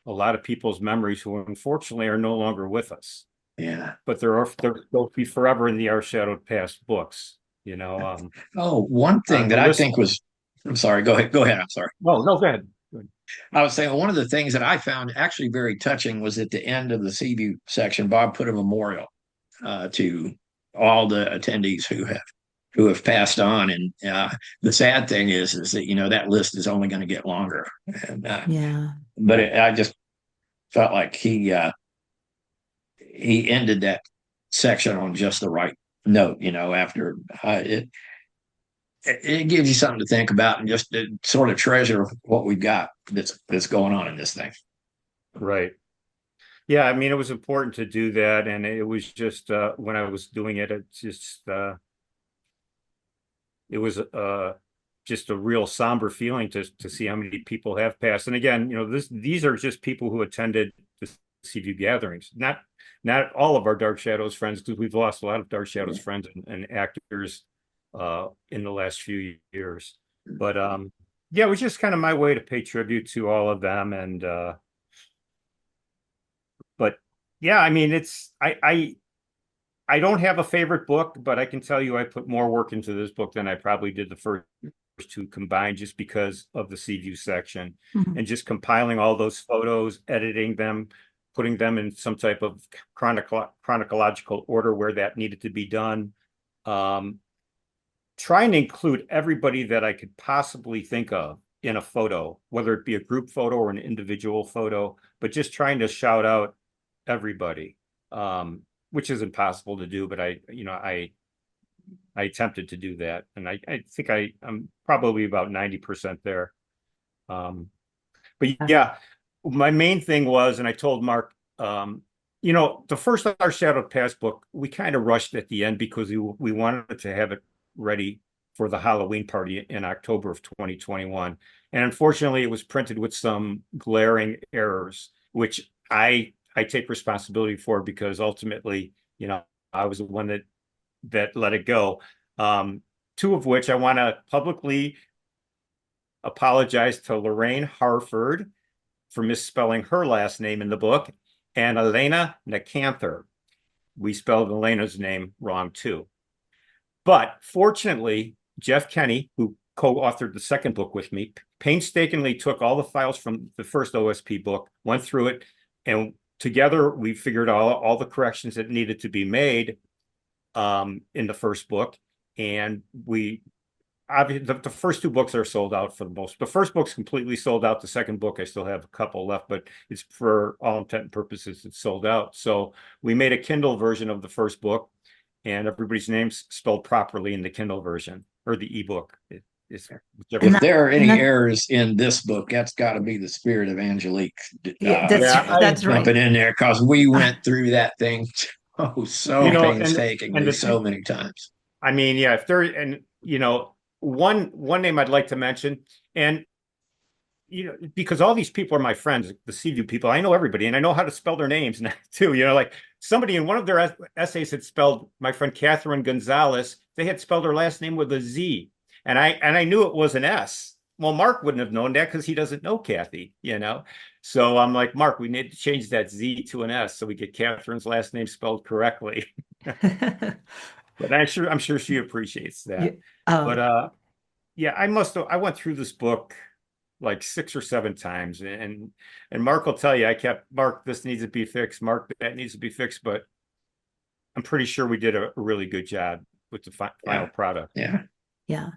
a lot of people's memories who unfortunately are no longer with us. Yeah. But they'll be forever in the Our Shadowed Past books. Oh, one thing The that I list. think was, I'm sorry, go ahead. Go ahead. I'm sorry. No, no, go ahead. Go ahead. I was saying one of the things that I found actually very touching was at the end of the Seaview section, Bob put a memorial to all the attendees who have passed on. And the sad thing is that that list is only going to get longer. And Yeah. but I just felt like he ended that section on just the right note. After it gives you something to think about and just to sort of treasure what we've got that's going on in this thing. Right. Yeah, I mean, it was important to do that, and it was just when I was doing it, it was just a real somber feeling to see how many people have passed. And again, these are just people who attended the Seaview gatherings, not all of our Dark Shadows friends, because we've lost a lot of Dark Shadows friends and actors in the last few years. But yeah, it was just kind of my way to pay tribute to all of them. And but yeah, I mean, I don't have a favorite book, but I can tell you I put more work into this book than I probably did the first 2 combined, just because of the Seaview section and just compiling all those photos, editing them, putting them in some type of chronological order where that needed to be done. Trying to include everybody that I could possibly think of in a photo, whether it be a group photo or an individual photo, but just trying to shout out everybody, which is impossible to do. But I attempted to do that, and I think I'm probably about 90% there. But yeah, my main thing was, and I told Mark, the first Our Shadowed Past book, we kind of rushed at the end because we wanted to have it ready for the Halloween party in October of 2021. And unfortunately, it was printed with some glaring errors, which I take responsibility for, because ultimately, I was the one that that let it go. Two of which I want to publicly apologize to Lorraine Harford for misspelling her last name in the book, and Elena Nicanther. We spelled Elena's name wrong too. But fortunately, Jeff Kenny, who co-authored the second book with me, painstakingly took all the files from the first OSP book, went through it, and together we figured all the corrections that needed to be made in the first book. And the first two books are sold out for the most. The first book's completely sold out. The second book, I still have a couple left, but it's, for all intent and purposes, it's sold out. So we made a Kindle version of the first book, and everybody's name's spelled properly in the Kindle version or the ebook. If there are any errors in this book, that's got to be the spirit of Angelique. That's right. Jumping in there, because we went through that thing painstakingly so many times. I mean, yeah, if there, and one name I'd like to mention, and because all these people are my friends, the Seaview people, I know everybody, and I know how to spell their names now too. Like somebody in one of their essays had spelled my friend Catherine Gonzalez. They had spelled her last name with a Z, and I knew it was an S. Well, Mark wouldn't have known that because he doesn't know Kathy. So I'm like, Mark, we need to change that Z to an S so we get Catherine's last name spelled correctly. But I'm sure she appreciates that. Yeah, I went through this book like 6 or 7 times, and Mark will tell you, I kept, Mark, this needs to be fixed, Mark, that needs to be fixed, but I'm pretty sure we did a really good job with the final product. Yeah.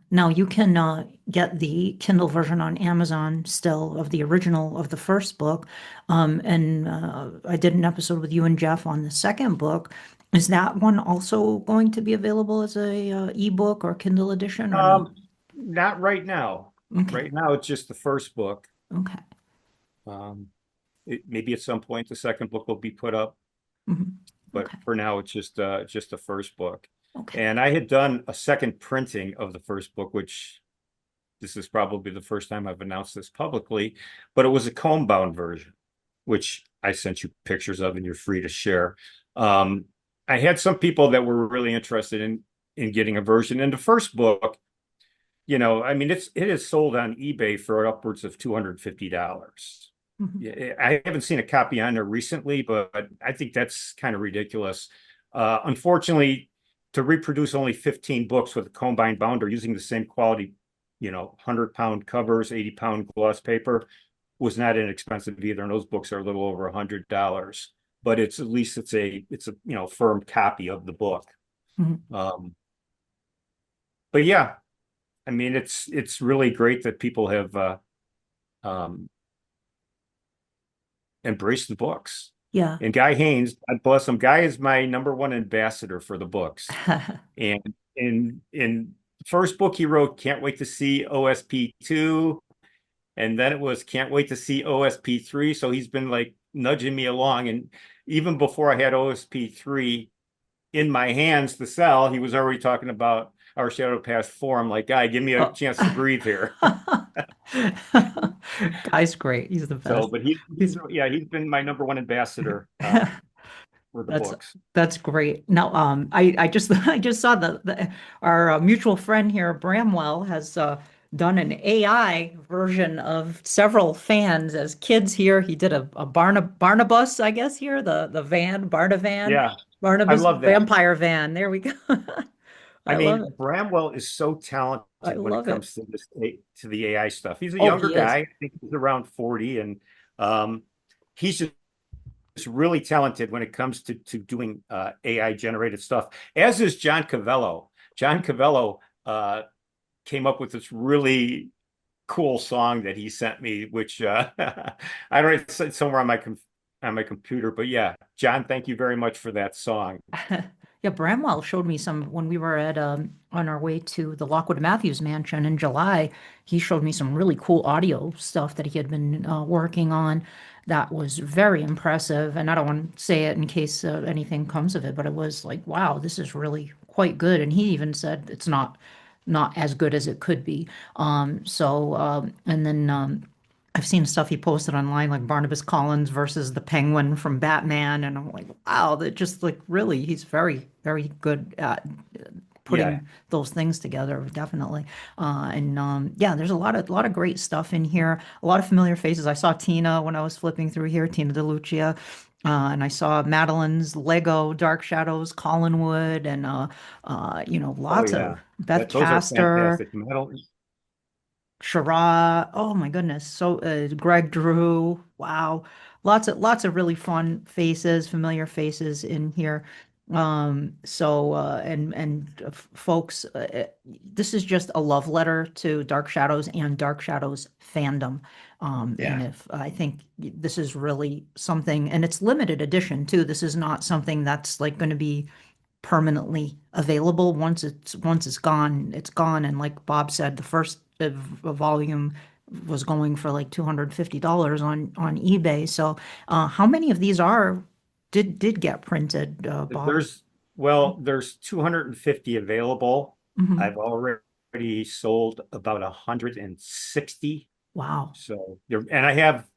Now you can get the Kindle version on Amazon still of the original of the first book. And I did an episode with you and Jeff on the second book. Is that one also going to be available as a ebook or Kindle edition? Or no? Not right now. Okay. Right now, it's just the first book. Okay. Maybe at some point the second book will be put up, but for now it's just the first book. Okay. And I had done a second printing of the first book, which this is probably the first time I've announced this publicly, but it was a comb bound version, which I sent you pictures of, and you're free to share. I had some people that were really interested in getting a version. In the first book, I mean, it is sold on eBay for upwards of $250. I haven't seen a copy on there recently, but I think that's kind of ridiculous. Unfortunately, to reproduce only 15 books with a combined bounder using the same quality, 100-pound covers, 80-pound gloss paper, was not inexpensive either. And those books are a little over $100. But at least it's a firm copy of the book. But yeah, I mean, it's really great that people have embraced the books. Yeah. And Guy Haynes, God bless him, Guy is my #1 ambassador for the books. And in the first book he wrote, can't wait to see OSP2. And then it was can't wait to see OSP3. So he's been like nudging me along. And even before I had OSP3 in my hands to sell, he was already talking about Our Shadow Past 4. I'm like, Guy, give me a chance to breathe here. Guy's great. He's the best. So, but he's been my #1 ambassador for the books. That's great. Now, I just saw our mutual friend here, Bramwell, has done an AI version of several fans as kids here. He did a Barnabas, I guess here, the van, Barnavan. Yeah. Barnabas vampire van. There we go. I mean, Bramwell is so talented when it comes to the AI stuff. He's a younger guy. I think he's around 40, and he's just really talented when it comes to doing AI generated stuff, as is John Cavello. John Cavello came up with this really cool song that he sent me, which I don't know, it's somewhere on my computer, but yeah, John, thank you very much for that song. Yeah, Bramwell showed me some when we were at on our way to the Lockwood Matthews mansion in July. He showed me some really cool audio stuff that he had been working on. That was very impressive. And I don't want to say it in case anything comes of it, but it was like, wow, this is really quite good. And he even said it's not as good as it could be. And then I've seen stuff he posted online, like Barnabas Collins versus the Penguin from Batman, and I'm like, wow, that just like really, he's very, very good at Yeah. putting those things together, definitely. And yeah, there's a lot of great stuff in here. A lot of familiar faces. I saw Tina when I was flipping through here, Tina DeLucia. And I saw Madeline's Lego, Dark Shadows, Collinwood, and Oh lots of yeah. Beth Those are Caster. fantastic. Metal. Shara, oh my goodness. So Greg Drew, wow. Lots of really fun faces, familiar faces in here. Folks, this is just a love letter to Dark Shadows and Dark Shadows fandom. And Yeah. if I think this is really something, and it's limited edition too. This is not something that's like going to be permanently available. Once it's gone, it's gone. And like Bob said, the first volume was going for like $250 on eBay. So, how many of these did get printed, Bob? There's 250 available. Hmm. I've already sold about 160. Wow. So and I have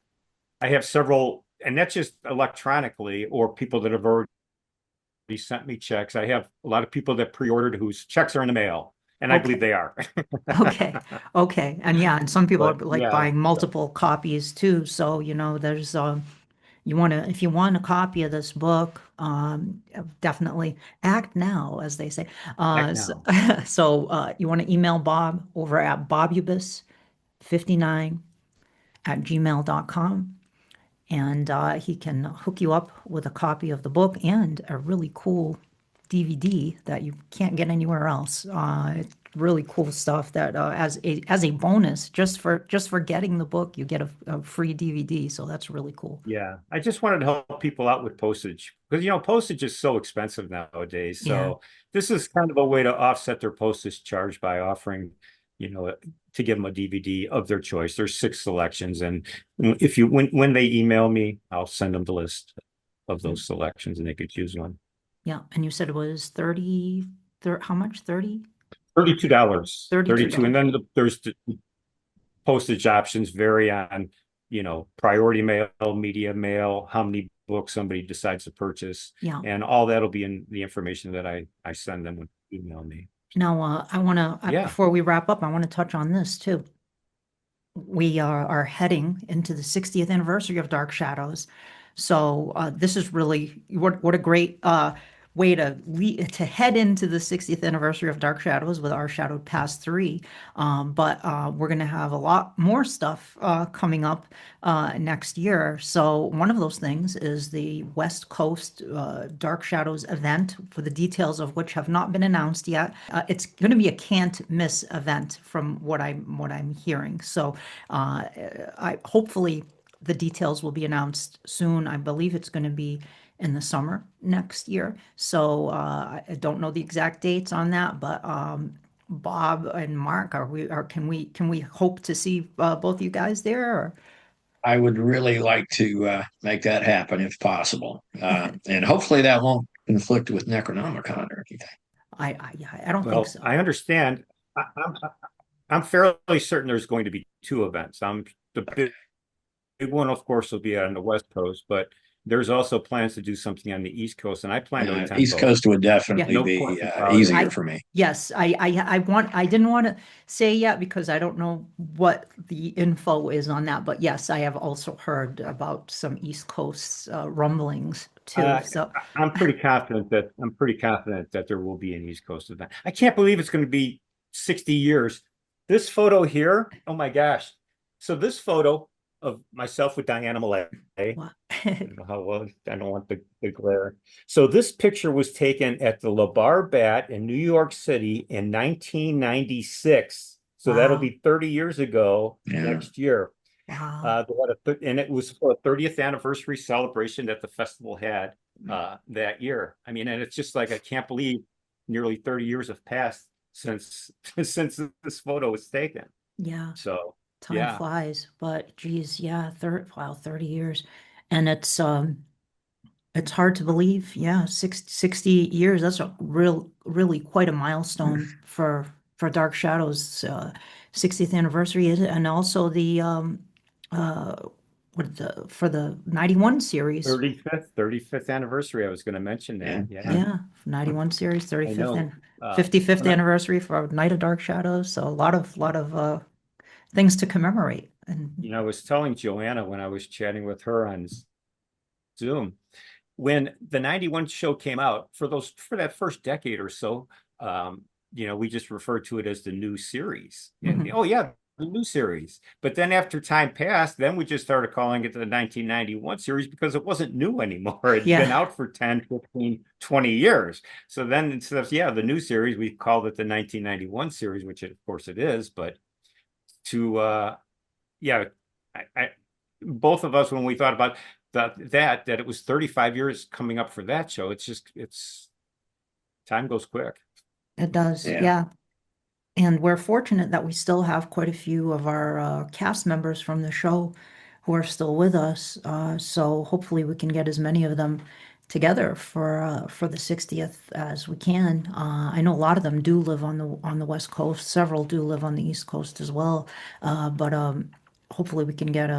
several, and that's just electronically or people that have already sent me checks. I have a lot of people that pre-ordered whose checks are in the mail, and I believe Okay. they are. Okay. Okay. And yeah, and some people are But like yeah, buying multiple copies too. So, there's if you want a copy of this book, definitely act now, as they say. heck So, no. you want to email Bob over at bobubus59@gmail.com, and he can hook you up with a copy of the book and a really cool DVD that you can't get anywhere else. It's really cool stuff that as a bonus, just for getting the book, you get a free DVD. So that's really cool. Yeah, I just wanted to help people out with postage because postage is so expensive nowadays. Yeah. So this is kind of a way to offset their postage charge by offering, you know, to give them a DVD of their choice. There's 6 selections, and if you when they email me, I'll send them the list of those selections, and they could choose one. Yeah. And you said it was 30, how much? 30? $32, $32, and $32. then there's the postage options vary on, priority mail, media mail, how many books somebody decides to purchase, Yeah. and all that'll be in the information that I send them when they email me. Now, I want to, Yeah. before we wrap up, I want to touch on this too. We are heading into the 60th anniversary of Dark Shadows. So this is really what a great way to head into the 60th anniversary of Dark Shadows with our Shadowed Past 3. But we're going to have a lot more stuff coming up next year. So one of those things is the West Coast Dark Shadows event, for the details of which have not been announced yet. It's going to be a can't miss event from what I'm hearing. So I hopefully the details will be announced soon. I believe it's going to be in the summer next year. So I don't know the exact dates on that, but Bob and Mark, can we hope to see both you guys there? Or? I would really like to make that happen if possible. And hopefully that won't conflict with Necronomicon or anything. I don't think Well, so. I understand. I'm fairly certain there's going to be 2 events. The big one, of course, will be on the West Coast, but there's also plans to do something on the East Coast, and I plan to attend East both. Coast would definitely No be question about it. easier for me. Yes, I didn't want to say yet because I don't know what the info is on that, but yes, I have also heard about some East Coast rumblings too. So I'm pretty confident that there will be an East Coast event. I can't believe it's going to be 60 years. This photo here, oh my gosh. So this photo of myself with Diana Malay. wow. I don't know how well, I don't want the glare. So this picture was taken at the LeBar Bat in New York City in 1996. So that'll Wow. be 30 years ago Yeah. next year. Wow. And it was for a 30th anniversary celebration that the festival had that year. I mean, and it's just like, I can't believe nearly 30 years have passed since since this photo was taken. Yeah. So Time yeah. flies, but geez, yeah, 30 years. And it's hard to believe. Yeah, 60 years. That's a really quite a milestone for Dark Shadows 60th anniversary, and also the for the 91 series. 35th anniversary. I was going to mention that. Yeah, 91 series, 35th and 55th I- anniversary for Night of Dark Shadows. So a lot of things to commemorate. And I was telling Joanna when I was chatting with her on Zoom, when the 91 show came out, for that first decade or so, we just referred to it as the new series. And, oh yeah, the new series. But then after time passed, then we just started calling it the 1991 series because it wasn't new anymore. It'd been out for 10, 15, 20 years. So then instead of, the new series, we called it the 1991 series, which of course it is. But both of us, when we thought about that it was 35 years coming up for that show, it's time goes quick. It does, yeah. And we're fortunate that we still have quite a few of our cast members from the show who are still with us. So hopefully we can get as many of them together for the 60th as we can. I know a lot of them do live on the West Coast. Several do live on the East Coast as well. But hopefully we can get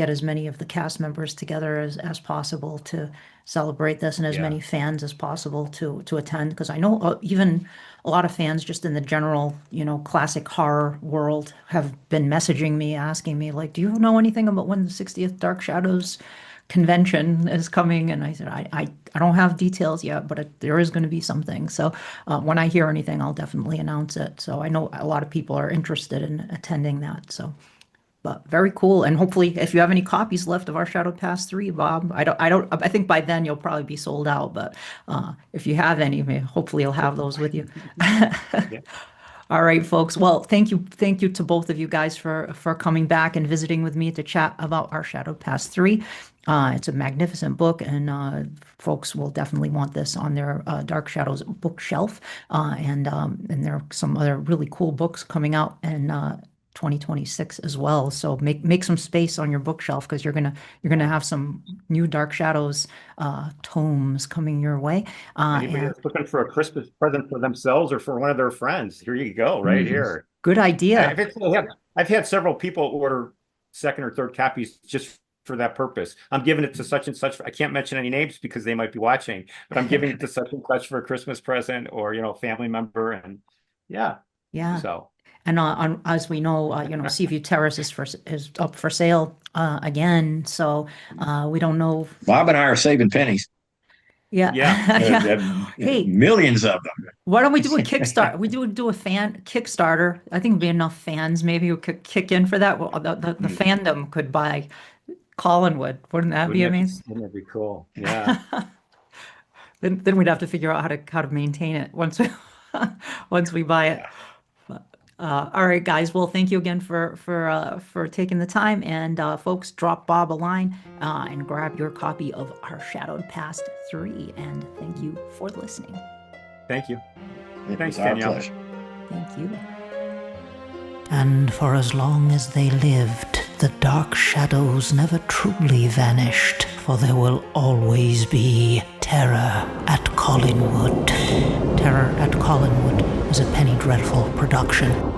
as many of the cast members together as possible to celebrate this, and as many fans as possible to attend, because I know even a lot of fans just in the general classic horror world have been messaging me, asking me, like, do you know anything about when the 60th Dark Shadows convention is coming? And I said, I don't have details yet, but there is going to be something. So when I hear anything, I'll definitely announce it. So I know a lot of people are interested in attending that. So, but very cool. And hopefully, if you have any copies left of our Shadowed Past 3, Bob, I think by then you'll probably be sold out. But if you have any, hopefully you'll have those with you. All right, folks. Well, thank you to both of you guys for coming back and visiting with me to chat about our Shadowed Past 3. It's a magnificent book, and folks will definitely want this on their Dark Shadows bookshelf. And there are some other really cool books coming out in 2026 as well. So make some space on your bookshelf, because you're gonna have some new Dark Shadows tomes coming your way. Anybody that's looking for a Christmas present for themselves or for one of their friends, here you go, right here. Good idea. I've had several people order second or third copies just for that purpose. I'm giving it to such and such. I can't mention any names because they might be watching, but I'm giving it to such and such for a Christmas present, or family member, and so. And as we know, Seaview Terrace is up for sale again. So we don't know. Bob and I are saving pennies. Yeah. Hey, millions of them. Why don't we do a Kickstarter? We do a fan Kickstarter. I think there'd be enough fans. Maybe we could kick in for that. Well, the fandom could buy Collinwood. Wouldn't that be amazing? Wouldn't that be cool? Yeah. Then we'd have to figure out how to maintain it once we buy it. All right, guys. Well, thank you again for taking the time, and folks, drop Bob a line and grab your copy of our Shadowed Past 3. And thank you for listening. Thank you. Thanks, Danielle. Thank you. And for as long as they lived, the dark shadows never truly vanished, for there will always be terror at Collinwood. Terror at Collinwood is a Penny Dreadful production.